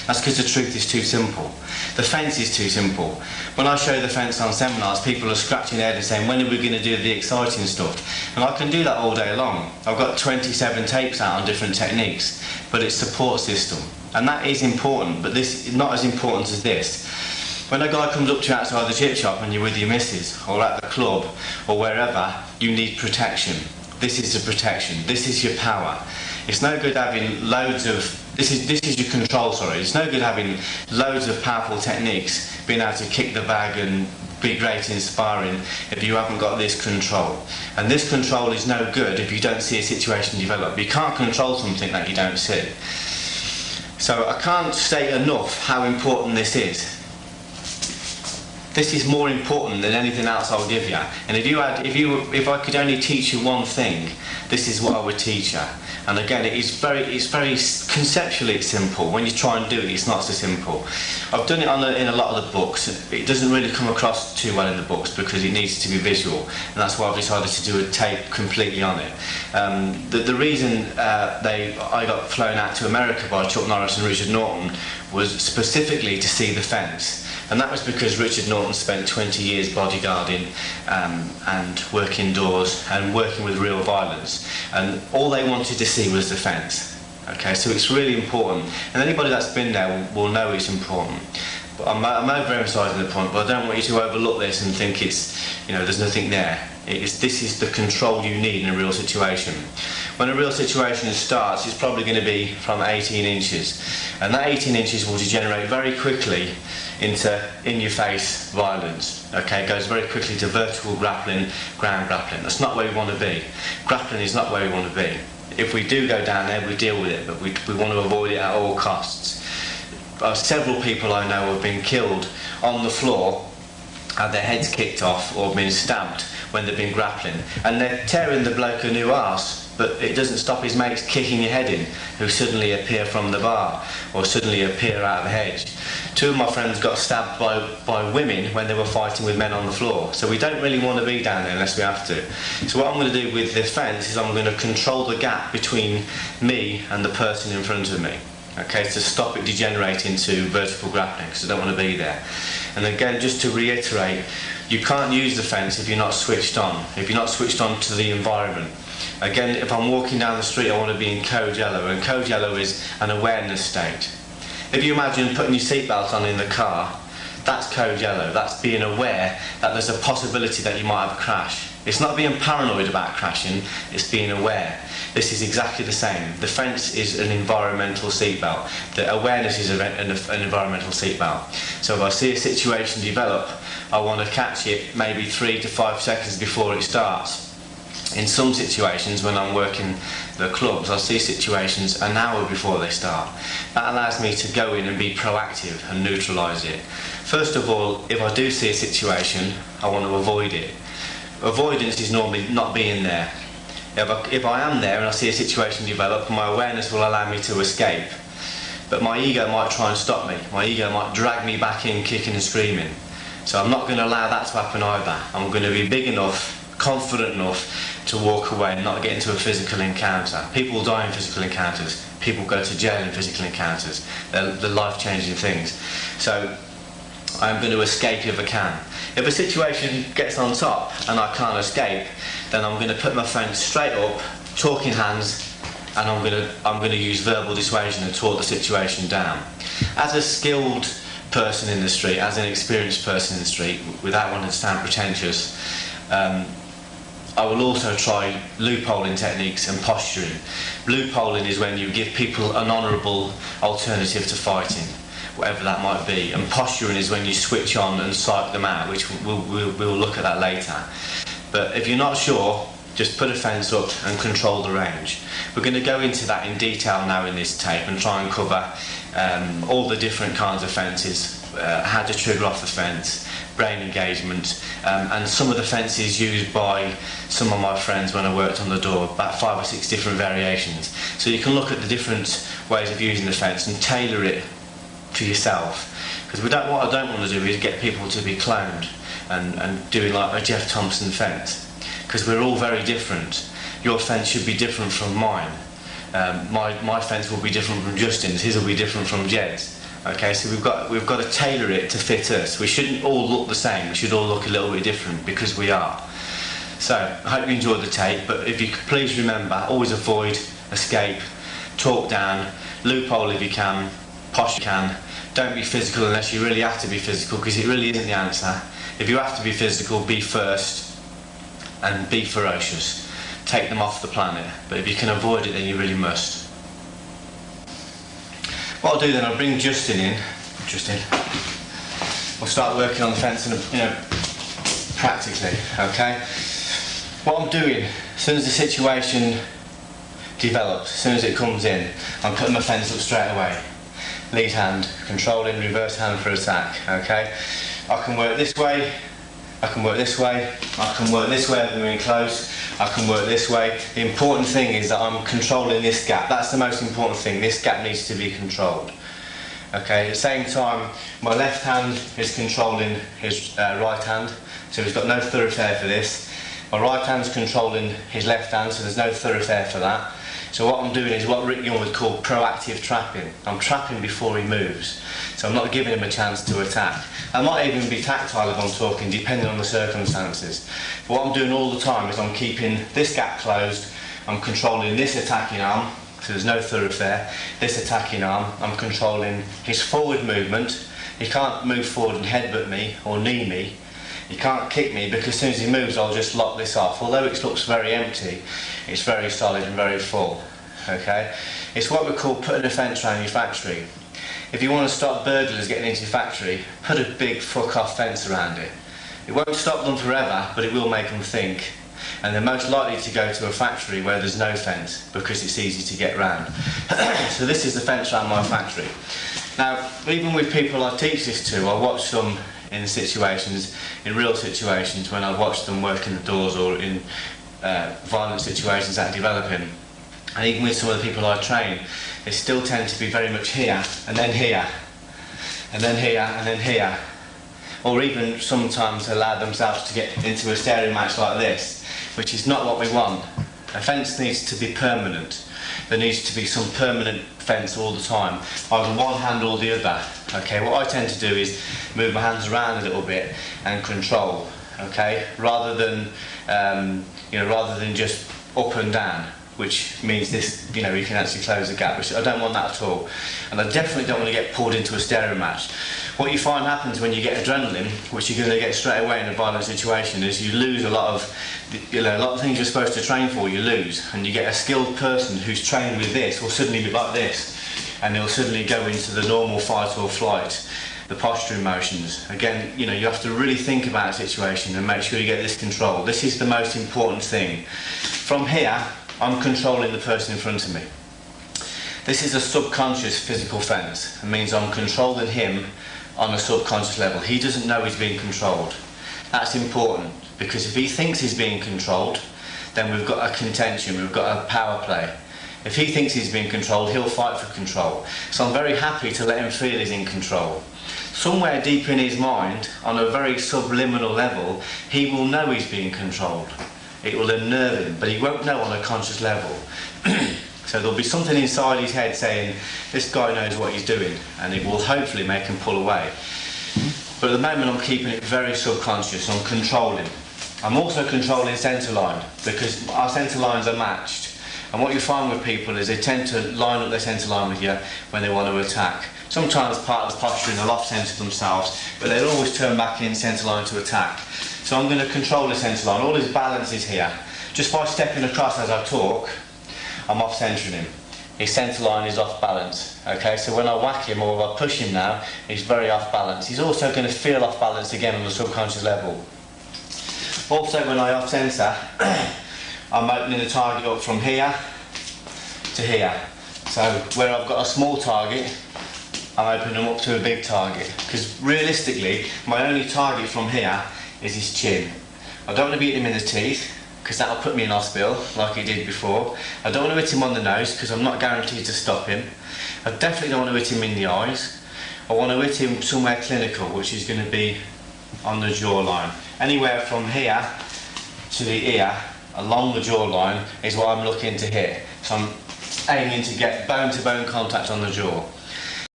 That's because the truth is too simple. The fence is too simple. When I show the fence on seminars, people are scratching their head and saying, when are we going to do the exciting stuff? And I can do that all day long. I've got 27 tapes out on different techniques, but it's support system. And that is important, but this is not as important as this. When a guy comes up to you outside the chip shop and you're with your missus, or at the club, or wherever, you need protection. This is the protection. This is your power. It's no good having loads of... This is your control, sorry. It's no good having loads of powerful techniques, being able to kick the bag and be great in sparring if you haven't got this control. And this control is no good if you don't see a situation develop. You can't control something that you don't see. So I can't state enough how important this is. This is more important than anything else I'll give you. And if I could only teach you one thing, this is what I would teach you. And again, it's very conceptually it's simple. When you try and do it, it's not so simple. I've done it in a lot of the books. It doesn't really come across too well in the books because it needs to be visual, and that's why I've decided to do a tape completely on it. The reason I got flown out to America by Chuck Norris and Richard Norton was specifically to see the fence. And that was because Richard Norton spent 20 years bodyguarding and working indoors and working with real violence. And all they wanted to see was the fence. Okay, so it's really important. And anybody that's been there will know it's important. But I'm overemphasising the point, but I don't want you to overlook this and think it's, there's nothing there. This is the control you need in a real situation. When a real situation starts, it's probably going to be from 18 inches. And that 18 inches will degenerate very quickly into in-your-face violence. Okay, it goes very quickly to vertical grappling, ground grappling. That's not where we want to be. Grappling is not where we want to be. If we do go down there, we deal with it, but we want to avoid it at all costs. Several people I know have been killed on the floor, had their heads kicked off or been stabbed when they've been grappling, and they're tearing the bloke a new arse, but it doesn't stop his mates kicking your head in, who suddenly appear from the bar or suddenly appear out of the hedge. Two of my friends got stabbed by women when they were fighting with men on the floor. So we don't really want to be down there unless we have to. So what I'm going to do with this fence is I'm going to control the gap between me and the person in front of me. Okay, to stop it degenerating to vertical grappling, because I don't want to be there. And again, just to reiterate, you can't use the fence if you're not switched on, if you're not switched on to the environment. Again, if I'm walking down the street, I want to be in code yellow, and code yellow is an awareness state. If you imagine putting your seatbelt on in the car, that's code yellow. That's being aware that there's a possibility that you might have a crash. It's not being paranoid about crashing, it's being aware. This is exactly the same. The fence is an environmental seatbelt. The awareness is an environmental seatbelt. So if I see a situation develop, I want to catch it maybe 3 to 5 seconds before it starts. In some situations, when I'm working the clubs, I see situations an hour before they start. That allows me to go in and be proactive and neutralise it. First of all, if I do see a situation, I want to avoid it. Avoidance is normally not being there. If I am there and I see a situation develop, my awareness will allow me to escape. But my ego might try and stop me. My ego might drag me back in, kicking and screaming. So I'm not going to allow that to happen either. I'm going to be big enough, confident enough to walk away and not get into a physical encounter. People die in physical encounters. People go to jail in physical encounters. They're life-changing things. So I'm going to escape if I can. If a situation gets on top and I can't escape, then I'm going to put my phone straight up, talking hands, and I'm going to use verbal dissuasion and talk the situation down. As a skilled person in the street, as an experienced person in the street, without wanting to sound pretentious, I will also try loopholing techniques and posturing. Loopholing is when you give people an honourable alternative to fighting, whatever that might be, and posturing is when you switch on and psych them out, which we'll look at that later. But if you're not sure, just put a fence up and control the range. We're going to go into that in detail now in this tape and try and cover all the different kinds of fences, how to trigger off the fence, brain engagement, and some of the fences used by some of my friends when I worked on the door, about 5 or 6 different variations. So you can look at the different ways of using the fence and tailor it to yourself. Because what I don't want to do is get people to be cloned and doing like a Jeff Thompson fence. Because we're all very different. Your fence should be different from mine. My fence will be different from Justin's, his will be different from Jed's. Okay, so we've got to tailor it to fit us. We shouldn't all look the same. We should all look a little bit different because we are. So I hope you enjoyed the tape. But if you could please remember, always avoid, escape, talk down, loophole if you can, posh if you can. Don't be physical unless you really have to be physical, because it really isn't the answer. If you have to be physical, be first and be ferocious. Take them off the planet. But if you can avoid it, then you really must. What I'll do then, I'll bring Justin in. We'll start working on the fence, practically, okay? What I'm doing, as soon as the situation develops, as soon as it comes in, I'm putting my fence up straight away. Lead hand, controlling, reverse hand for attack, okay? I can work this way, I can work this way, I can work this way if I'm in close, I can work this way. The important thing is that I'm controlling this gap. That's the most important thing. This gap needs to be controlled. Okay, at the same time, my left hand is controlling his right hand, so he's got no thoroughfare for this. My right hand's controlling his left hand, so there's no thoroughfare for that. So what I'm doing is what Rick Young would call proactive trapping. I'm trapping before he moves, so I'm not giving him a chance to attack. I might even be tactile if I'm talking, depending on the circumstances. But what I'm doing all the time is I'm keeping this gap closed, I'm controlling this attacking arm, so there's no thoroughfare. This attacking arm, I'm controlling his forward movement. He can't move forward and headbutt me or knee me. He can't kick me, because as soon as he moves I'll just lock this off. Although it looks very empty, it's very solid and very full. Okay? It's what we call putting a fence around your factory. If you want to stop burglars getting into your factory, put a big fuck off fence around it. It won't stop them forever, but it will make them think. And they're most likely to go to a factory where there's no fence, because it's easy to get round. So this is the fence around my factory. Now, even with people I teach this to, I watch them in situations, in real situations, when I watch them work in the doors or in violent situations that are developing. And even with some of the people I train, they still tend to be very much here, and then here, and then here, and then here. Or even sometimes allow themselves to get into a staring match like this, which is not what we want. A fence needs to be permanent. There needs to be some permanent fence all the time, either one hand or the other. Okay, what I tend to do is move my hands around a little bit and control. Okay, rather than rather than just up and down, which means this, you can actually close the gap, which I don't want that at all. And I definitely don't want to get pulled into a staring match. What you find happens when you get adrenaline, which you're going to get straight away in a violent situation, is you lose a lot of things you're supposed to train for, you lose. And you get a skilled person who's trained with this will suddenly be like this, and they'll suddenly go into the normal fight or flight, the posturing motions. Again, you have to really think about a situation and make sure you get this control. This is the most important thing. From here, I'm controlling the person in front of me. This is a subconscious physical fence. It means I'm controlling him on a subconscious level. He doesn't know he's being controlled. That's important, because if he thinks he's being controlled, then we've got a contention, we've got a power play. If he thinks he's being controlled, he'll fight for control. So I'm very happy to let him feel he's in control. Somewhere deep in his mind, on a very subliminal level, he will know he's being controlled. It will unnerve him, but he won't know on a conscious level. So there'll be something inside his head saying, this guy knows what he's doing, and it will hopefully make him pull away. But at the moment I'm keeping it very subconscious, I'm controlling. I'm also controlling centre line, because our centre lines are matched. And what you find with people is they tend to line up their centre line with you when they want to attack. Sometimes part of the posturing they'll off-centre themselves, but they'll always turn back in centre line to attack. So I'm going to control the centre line. All his balance is here. Just by stepping across as I talk, I'm off-centering him. His centre line is off balance. Okay, so when I whack him or I push him now, he's very off balance. He's also going to feel off balance again on the subconscious level. Also, when I off-centre, I'm opening the target up from here to here. So where I've got a small target, I'm opening them up to a big target. Because realistically, my only target from here is his chin. I don't want to beat him in the teeth, because that'll put me in hospital, like he did before. I don't want to hit him on the nose, because I'm not guaranteed to stop him. I definitely don't want to hit him in the eyes. I want to hit him somewhere clinical, which is going to be on the jawline. Anywhere from here to the ear, along the jawline, is what I'm looking to hit. So I'm aiming to get bone-to-bone contact on the jaw.